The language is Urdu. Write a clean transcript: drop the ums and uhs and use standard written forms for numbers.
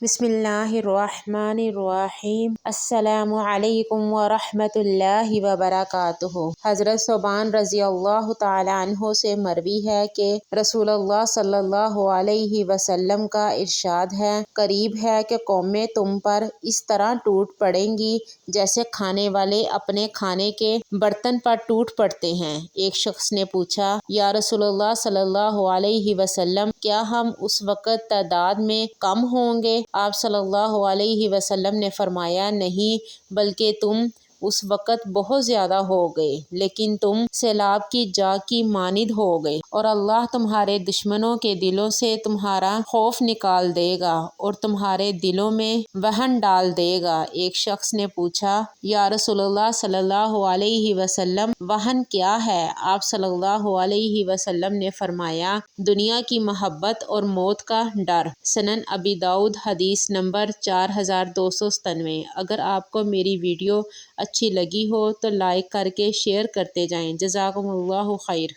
بسم اللہ الرحمن الرحیم۔ السلام علیکم ورحمۃ اللہ وبرکاتہ۔ حضرت ثوبان رضی اللہ تعالی عنہ سے مروی ہے کہ رسول اللہ صلی اللہ علیہ وسلم کا ارشاد ہے، قریب ہے کہ قومیں تم پر اس طرح ٹوٹ پڑیں گی جیسے کھانے والے اپنے کھانے کے برتن پر ٹوٹ پڑتے ہیں۔ ایک شخص نے پوچھا، یا رسول اللہ صلی اللہ علیہ وسلم، کیا ہم اس وقت تعداد میں کم ہوں گے؟ آپ صلی اللہ علیہ وسلم نے فرمایا، نہیں، بلکہ تم اس وقت بہت زیادہ ہو گئے، لیکن تم سیلاب کی جا کی مانند ہو گئے، اور اللہ تمہارے دشمنوں کے دلوں سے تمہارا خوف نکال دے گا اور تمہارے دلوں میں وہن ڈال دے گا۔ ایک شخص نے پوچھا، یا رسول اللہ صلی اللہ علیہ وسلم، وہن کیا ہے؟ آپ صلی اللہ علیہ وسلم نے فرمایا، دنیا کی محبت اور موت کا ڈر۔ سنن ابی داؤد، حدیث نمبر 4297۔ اگر آپ کو میری ویڈیو اچھی لگی ہو تو لائک کر کے شیئر کرتے جائیں۔ جزاکم اللہ خیر۔